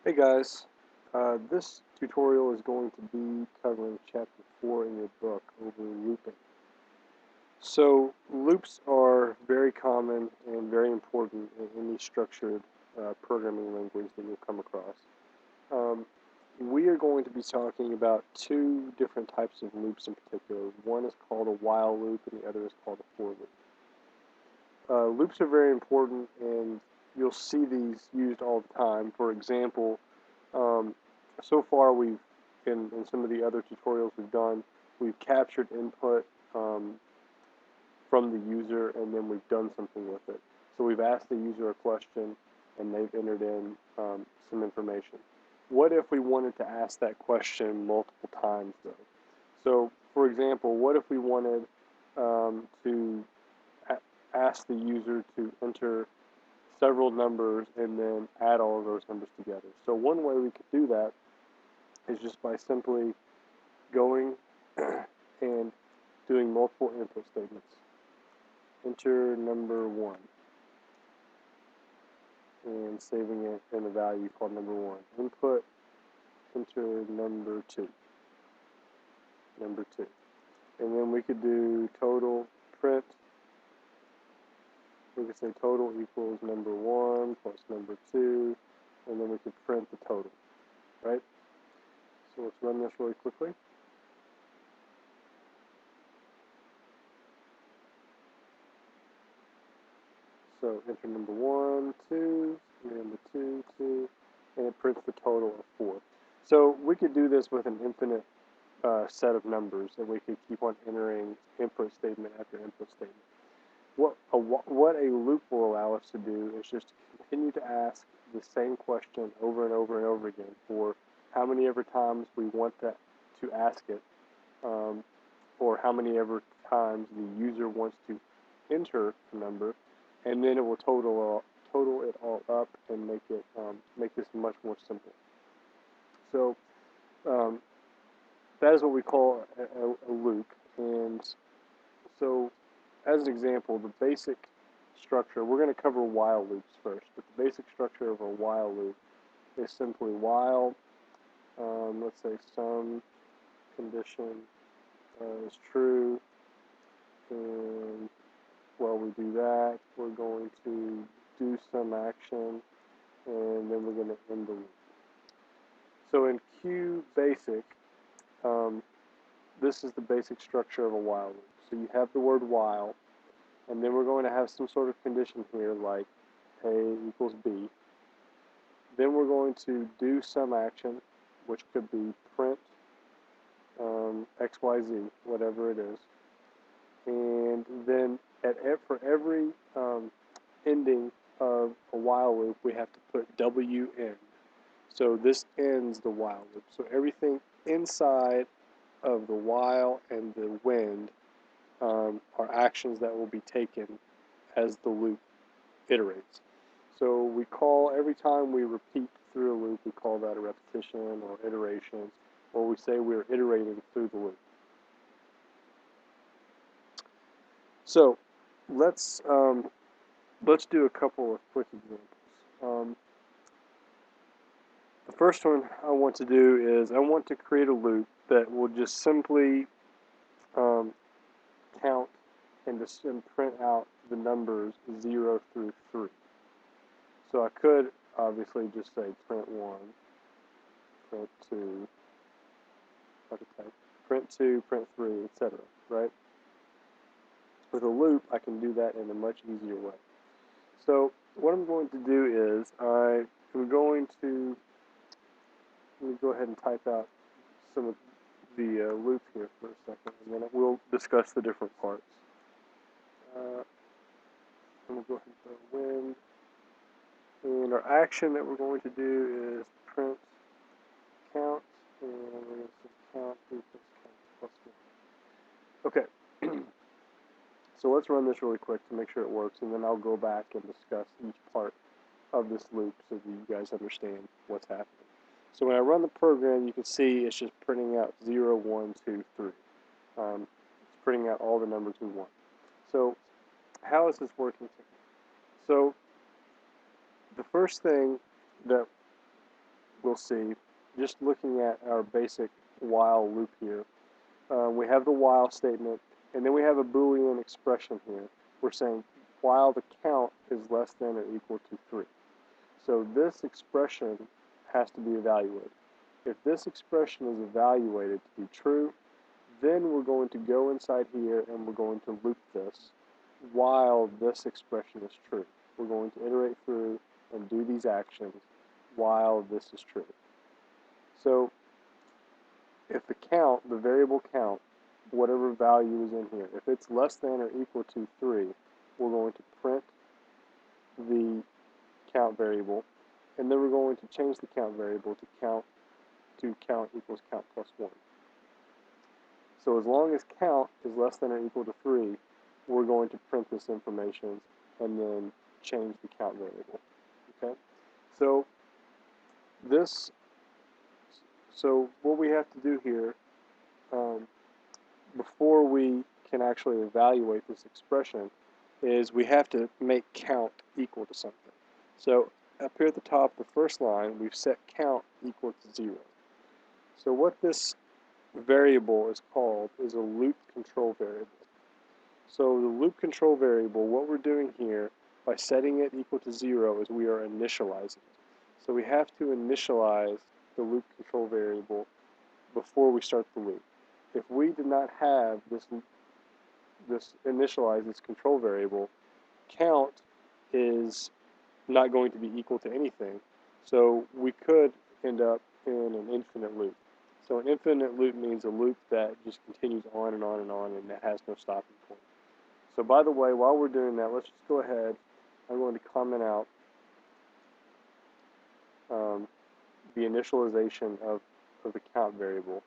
Hey guys, this tutorial is going to be covering chapter 4 in your book over looping. So loops are very common and very important in any structured programming language that you'll come across. We are going to be talking about two different types of loops in particular. One is called a while loop and the other is called a for loop. Loops are very important and you'll see these used all the time. For example, so far in some of the other tutorials we've done, we've captured input from the user and then we've done something with it. So we've asked the user a question and they've entered in some information. What if we wanted to ask that question multiple times though? So for example, what if we wanted to ask the user to enter several numbers and then add all of those numbers together? So one way we could do that is just by simply going and doing multiple input statements. Enter number 1 and saving it in a value called number 1. Input, enter number 2. And then we could do total print. We could say total equals number 1 plus number 2, and then we could print the total, right? So let's run this really quickly. So enter number 1, 2, number 2, 2, and it prints the total of 4. So we could do this with an infinite set of numbers, and we could keep on entering input statement after input statement. What a loop will allow us to do is just continue to ask the same question over and over and over again for how many ever times we want to ask it, or how many ever times the user wants to enter the number, and then it will total it all up and make this much more simple. So that is what we call a loop. And so as an example, the basic structure, we're going to cover while loops first, but the basic structure of a while loop is simply while, let's say some condition is true, and while we do that, we're going to do some action, and then we're going to end the loop. So in QBasic, this is the basic structure of a while loop. So you have the word while, and then we're going to have some sort of condition here like A equals B. Then we're going to do some action, which could be print XYZ, whatever it is. And then for every ending of a while loop, we have to put W in. So this ends the while loop. So everything inside of the while and the when are actions that will be taken as the loop iterates. So we call, every time we repeat through a loop, we call that a repetition or iteration, or we say we're iterating through the loop. So let's do a couple of quick examples. The first one I want to do is I want to create a loop that will just simply count and print out the numbers 0 through 3. So I could obviously just say print 1, print 2, print 2, print 3, etc. Right? With a loop, I can do that in a much easier way. So what I'm going to do is I'm going to, let me go ahead and type out some of the loop here for a second, and then we'll discuss the different parts. I'm going to go ahead and put when. And our action that we're going to do is print count, and we're going to say count equals count plus 1. Okay, so let's run this really quick to make sure it works, and then I'll go back and discuss each part of this loop so that you guys understand what's happening. So when I run the program, you can see it's just printing out 0, 1, 2, 3. It's printing out all the numbers we want. So how is this working? So the first thing that we'll see, just looking at our basic while loop here, we have the while statement, and then we have a Boolean expression here. We're saying while the count is less than or equal to 3. So this expression has to be evaluated. If this expression is evaluated to be true, then we're going to go inside here and we're going to loop this while this expression is true. We're going to iterate through and do these actions while this is true. So if the count, the variable count, whatever value is in here, if it's less than or equal to 3, we're going to print the count variable, and then we're going to change the count variable to count equals count plus 1. So as long as count is less than or equal to 3, we're going to print this information and then change the count variable. Okay? So what we have to do here, before we can actually evaluate this expression, is we have to make count equal to something. So up here at the top, the first line, we've set count equal to 0. So what this variable is called is a loop control variable. So the loop control variable, what we're doing here by setting it equal to 0 is we are initializing it. So we have to initialize the loop control variable before we start the loop. If we did not have this control variable, count is not going to be equal to anything. So we could end up in an infinite loop. So an infinite loop means a loop that just continues on and on and on, and that has no stopping point. So by the way, while we're doing that, let's just go ahead. I'm going to comment out the initialization of the count variable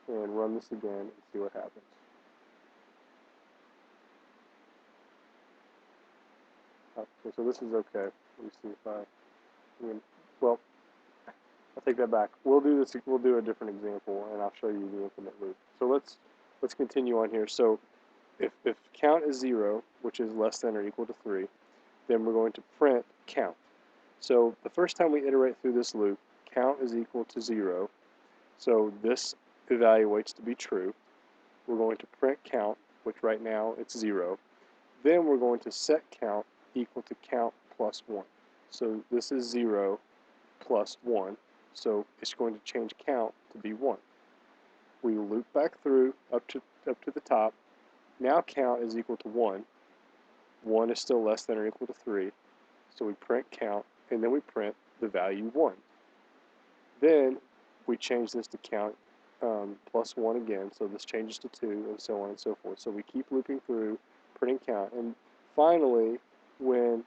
and run this again and see what happens. Okay, so this is okay. Let me see if well, I'll take that back. We'll do this. We'll do a different example, and I'll show you the infinite loop. So let's continue on here. So if count is 0, which is less than or equal to 3, then we're going to print count. So the first time we iterate through this loop, count is equal to 0. So this evaluates to be true. We're going to print count, which right now it's 0. Then we're going to set count equal to count plus 1. So this is 0 plus 1. So it's going to change count to be 1. We loop back through up to the top. Now count is equal to 1. 1 is still less than or equal to 3. So we print count, and then we print the value 1. Then we change this to count plus 1 again, so this changes to 2, and so on and so forth. So we keep looping through, printing count, and finally, when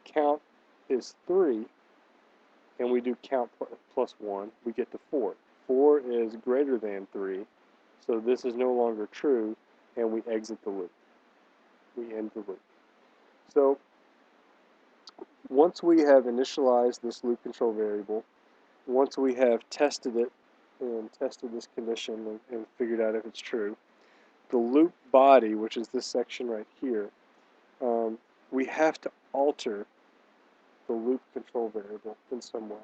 count is 3, and we do count plus 1, we get to 4. 4 is greater than 3, so this is no longer true, and we exit the loop. We end the loop. So once we have initialized this loop control variable, once we have tested it and tested this condition and figured out if it's true, the loop body, which is this section right here, we have to alter the loop control variable in some way.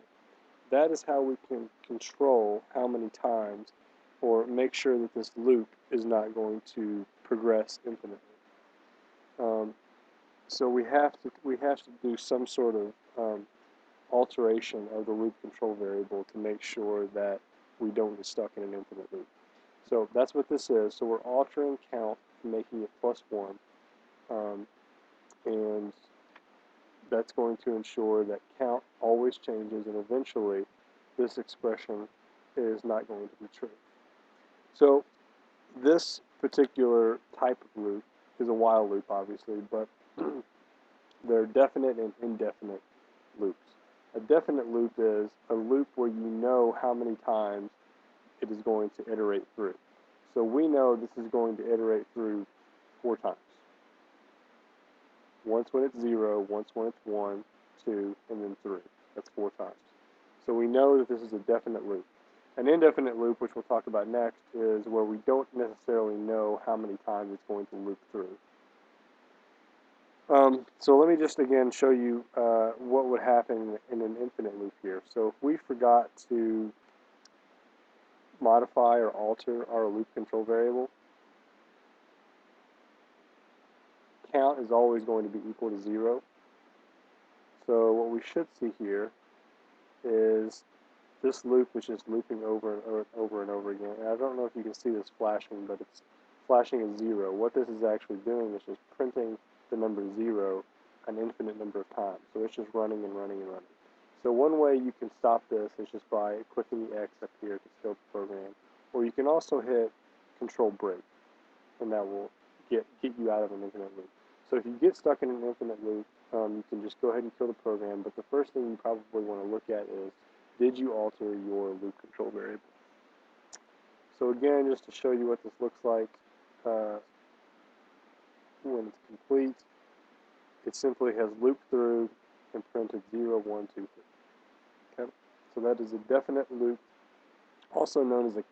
That is how we can control how many times, or make sure that this loop is not going to progress infinitely. So we have to do some sort of alteration of the loop control variable to make sure that we don't get stuck in an infinite loop. So that's what this is. So we're altering count and making it plus 1, and that's going to ensure that count always changes, and eventually this expression is not going to be true. So this particular type of loop is a while loop, obviously, but there are definite and indefinite loops. A definite loop is a loop where you know how many times it is going to iterate through. So we know this is going to iterate through 4 times. Once when it's 0, once when it's 1, 2, and then 3. That's 4 times. So we know that this is a definite loop. An indefinite loop, which we'll talk about next, is where we don't necessarily know how many times it's going to loop through. So let me just again show you what would happen in an infinite loop here. So if we forgot to modify or alter our loop control variable, count is always going to be equal to 0. So what we should see here is this loop is just looping over and over and over again. And I don't know if you can see this flashing, but it's flashing as 0. What this is actually doing is just printing the number 0 an infinite number of times. So it's just running and running and running. So one way you can stop this is just by clicking the X up here to stop the program. Or you can also hit Control Break, and that will get you out of an infinite loop. So if you get stuck in an infinite loop, you can just go ahead and kill the program. But the first thing you probably want to look at is, did you alter your loop control variable? So again, just to show you what this looks like when it's complete, it simply has looped through and printed 0, 1, 2, 3. Okay? So that is a definite loop, also known as a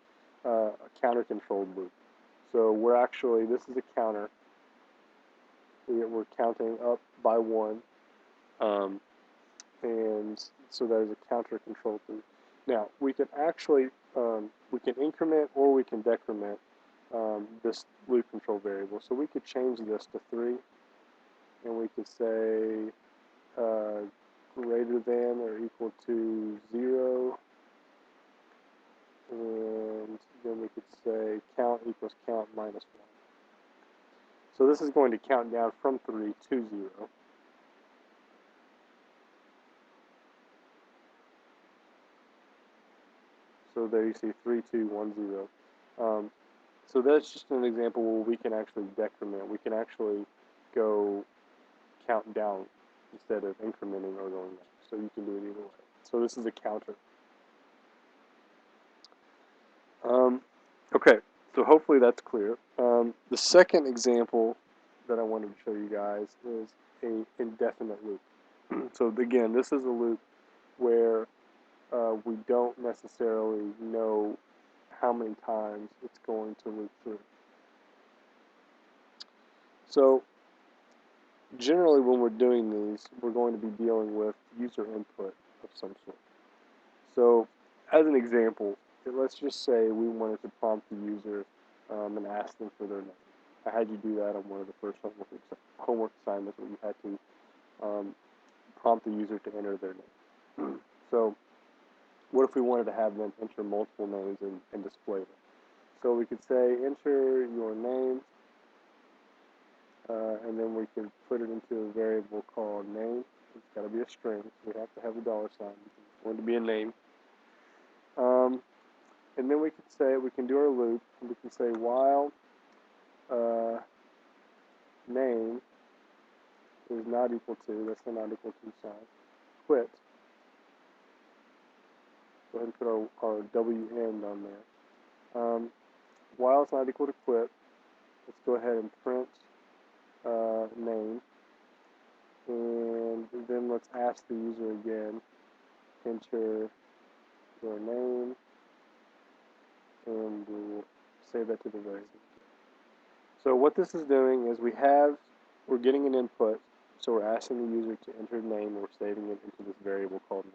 counter-controlled loop. So we're actually, this is a counter. We're counting up by 1, and so that is a counter-controlled loop. Now, we can actually, we can increment or we can decrement this loop control variable. So we could change this to 3, and we could say greater than or equal to 0, and then we could say count equals count minus 1. So this is going to count down from 3 to 0. So there you see 3, 2, 1, 0. So that's just an example where we can actually decrement. We can actually go count down instead of incrementing or going up. So you can do it either way. So this is a counter. Okay, so hopefully that's clear. The second example that I wanted to show you guys is an indefinite loop. So again, this is a loop where we don't necessarily know how many times it's going to loop through. So generally when we're doing these, we're going to be dealing with user input of some sort. So as an example, let's just say we wanted to prompt the user and ask them for their name. I had you do that on one of the first homework assignments where you had to prompt the user to enter their name. So what if we wanted to have them enter multiple names and display them? So we could say enter your name, and then we can put it into a variable called name. It's got to be a string. We have to have a $sign. It's going to be a name. And then we can say, we can do our loop, and we can say while name is not equal to, that's the not equal to sign, quit. Go ahead and put our W end on there. While it's not equal to quit, let's go ahead and print name, and then let's ask the user again, enter your name, and we'll save that to the variable. So what this is doing is we're getting an input, so we're asking the user to enter name, and we're saving it into this variable called name.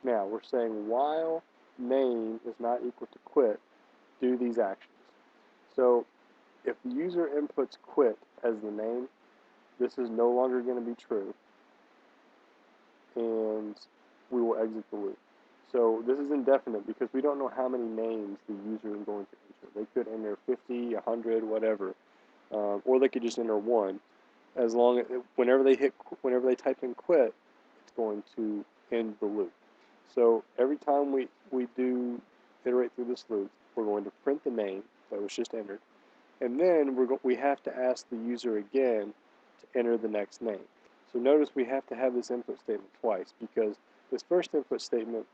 Now, we're saying while name is not equal to quit, do these actions. So if the user inputs quit as the name, this is no longer going to be true, and we will exit the loop. So this is indefinite because we don't know how many names the user is going to enter. They could enter 50, 100, whatever, or they could just enter 1. As long as whenever they type in quit, it's going to end the loop. So every time we do iterate through this loop, we're going to print the name that was just entered, and then we have to ask the user again to enter the next name. So notice we have to have this input statement twice because this first input statement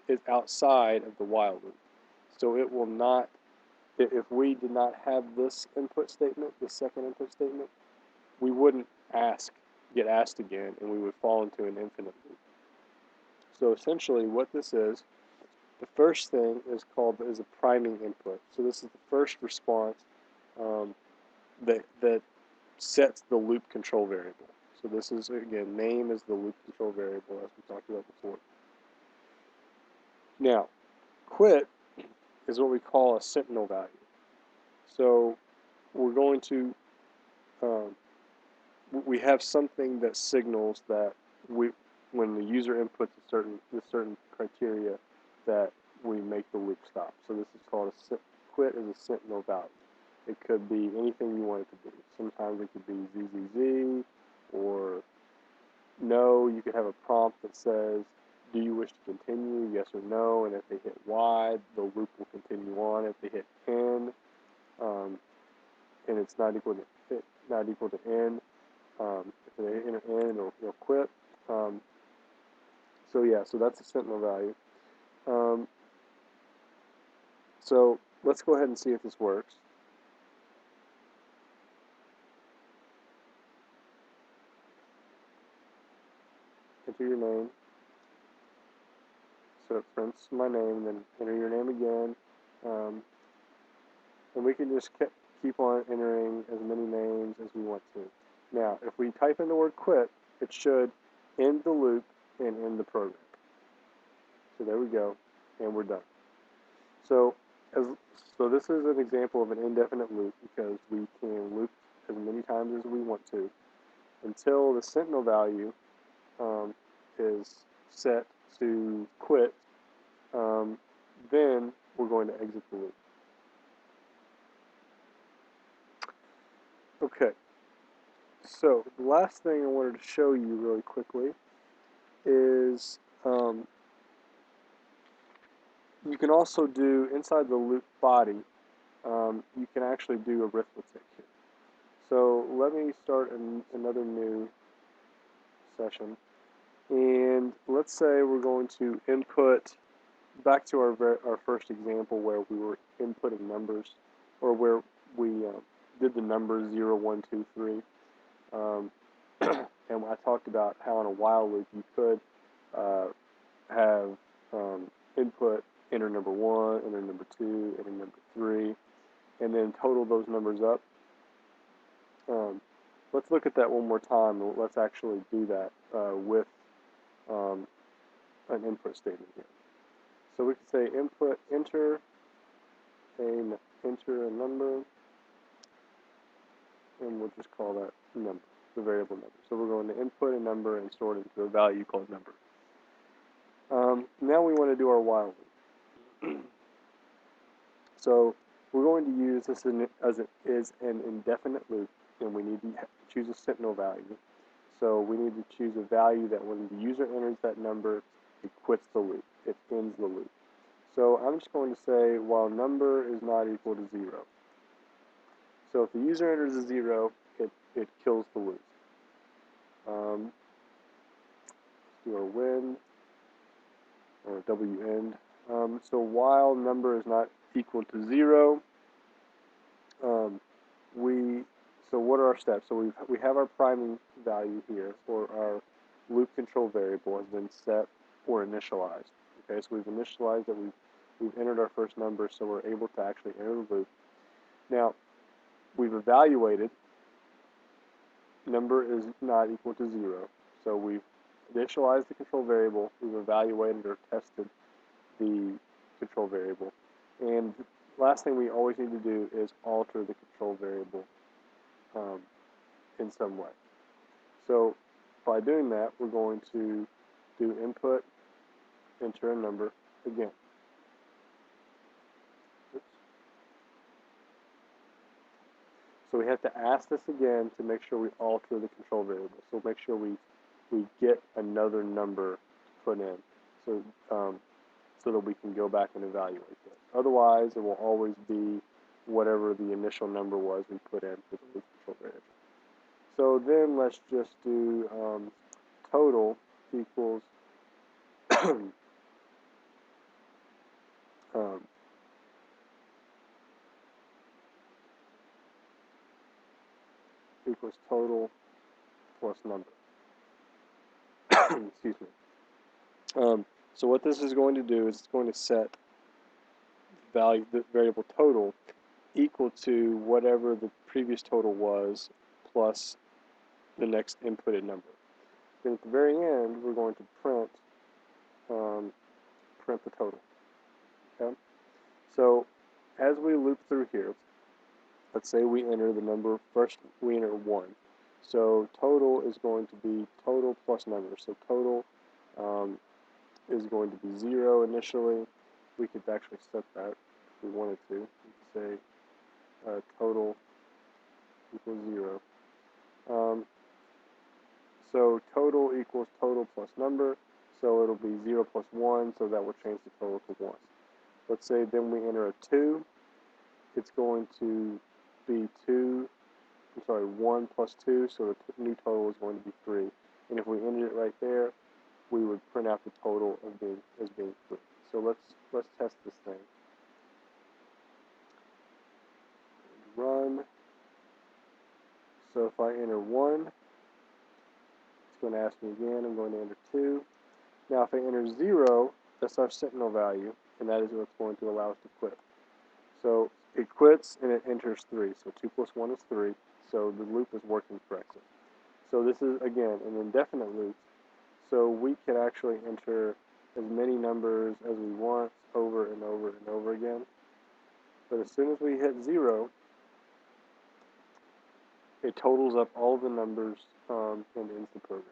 is outside of the while loop. So it will not, if we did not have this input statement, the second input statement, we wouldn't get asked again, and we would fall into an infinite loop. So essentially what this is, the first thing is a priming input. So this is the first response that sets the loop control variable. So this is, again, name is the loop control variable, as we talked about before. Now, quit is what we call a sentinel value. So we're going to, we have something that signals that when the user inputs a certain criteria, that we make the loop stop. So this is called quit is a sentinel value. It could be anything you want it to be. Sometimes it could be ZZZ or no. You could have a prompt that says, do you wish to continue, yes or no, and if they hit Y, the loop will continue on. If they hit N, and it's not equal to N, if they enter N, it'll quit. So yeah, so that's a sentinel value. So let's go ahead and see if this works. Enter your name. So it prints my name, then enter your name again. And we can just keep on entering as many names as we want to. Now, if we type in the word quit, it should end the loop and end the program. So there we go, and we're done. So this is an example of an indefinite loop because we can loop as many times as we want to until the sentinel value is set to quit. Then we're going to exit the loop. Okay, so the last thing I wanted to show you really quickly is you can also do, inside the loop body, you can actually do arithmetic here. So let me start another new session, and let's say we're going to input, back to our first example where we were inputting numbers, or where we did the numbers 0, 1, 2, 3. And I talked about how in a while loop you could have input enter number 1, enter number 2, enter number 3, and then total those numbers up. Let's look at that one more time, and let's actually do that with an input statement here. So we can say input enter a number, and we'll just call that number, the variable number. So we're going to input a number and store it into a value called number. Now we want to do our while loop. So we're going to use this as an indefinite loop, and we need to choose a sentinel value. So we need to choose a value that when the user enters that number, it quits the loop, it ends the loop. So I'm just going to say while number is not equal to 0. So if the user enters a 0, it kills the loop. Let's do our when, or WEnd. So while number is not equal to 0, so what are our steps? So we have our priming value here, or our loop control variable has been set or initialized. Okay, so we've initialized that we've entered our first number, so we're able to actually enter the loop. Now, we've evaluated number is not equal to 0. So we've initialized the control variable, we've evaluated or tested the control variable. And last thing we always need to do is alter the control variable in some way. So by doing that, we're going to do input, enter a number again. Oops. So we have to ask this again to make sure we alter the control variable. So make sure we get another number to put in, so that we can go back and evaluate that. Otherwise, it will always be whatever the initial number was we put in for the loop control variable. So then let's just do total equals equals total plus number. Excuse me. So what this is going to do is it's going to set the variable total equal to whatever the previous total was plus the next inputted number. Then at the very end, we're going to print the total. Okay? So as we loop through here, let's say we enter the number, first we enter 1. So total is going to be total plus number. So total is going to be 0 initially. We could actually set that if we wanted to. We could say total equals 0. So total equals total plus number. So it'll be 0 plus 1, so that will change the total to 1. Let's say then we enter a 2. It's going to be 1 plus 2, so the new total is going to be 3. And if we enter it right there, we would print out the total as being 3. So let's test this thing. Run. So if I enter 1, it's going to ask me again. I'm going to enter 2. Now if I enter 0, that's our sentinel value, and that is what's going to allow us to quit. So it quits and it enters 3. So 2 plus 1 is 3. So the loop is working correctly. So this is, again, an indefinite loop. So we can actually enter as many numbers as we want over and over and over again. But as soon as we hit 0, it totals up all of the numbers and ends the program.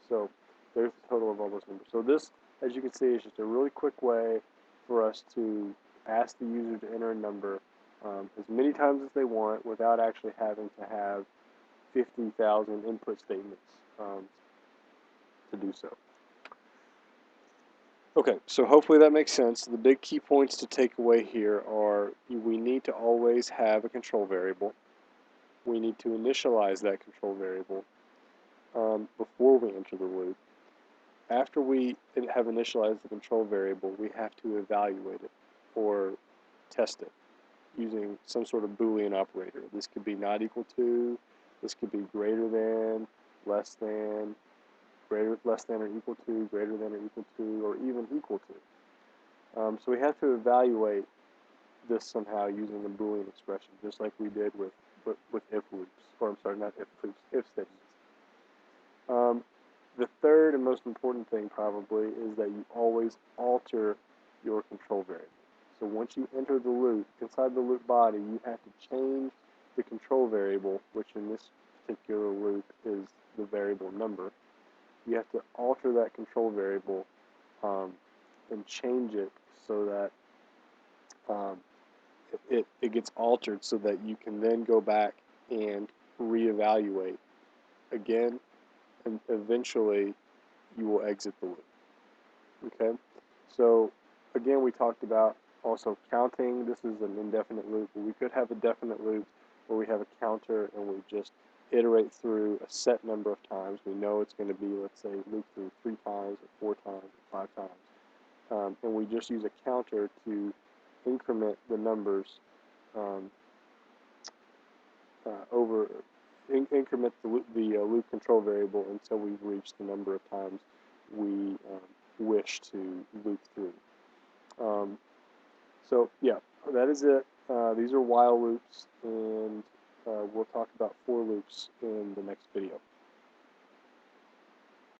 So there's the total of all those numbers. So this, as you can see, is just a really quick way for us to ask the user to enter a number as many times as they want without actually having to have 50,000 input statements to do so. Okay, so hopefully that makes sense. The big key points to take away here are we need to always have a control variable. We need to initialize that control variable before we enter the loop. After we have initialized the control variable, we have to evaluate it or test it using some sort of Boolean operator. This could be not equal to, this could be greater than, less than or equal to, greater than or equal to, or even equal to. So we have to evaluate this somehow using a Boolean expression, just like we did with if loops, or I'm sorry, not if loops, if statements. The third and most important thing probably is that you always alter your control variable. So once you enter the loop, inside the loop body, you have to change the control variable, which in this particular loop is the variable number. You have to alter that control variable and change it so that it gets altered so that you can then go back and reevaluate again, and eventually you will exit the loop. Okay, so again, we talked about also counting. This is an indefinite loop, but we could have a definite loop where we have a counter and we just iterate through a set number of times. We know it's going to be, let's say, loop through 3 times or 4 times or 5 times. And we just use a counter to increment the numbers increment the loop control variable until we've reached the number of times we wish to loop through. So yeah, that is it. These are while loops, and we'll talk about for loops in the next video.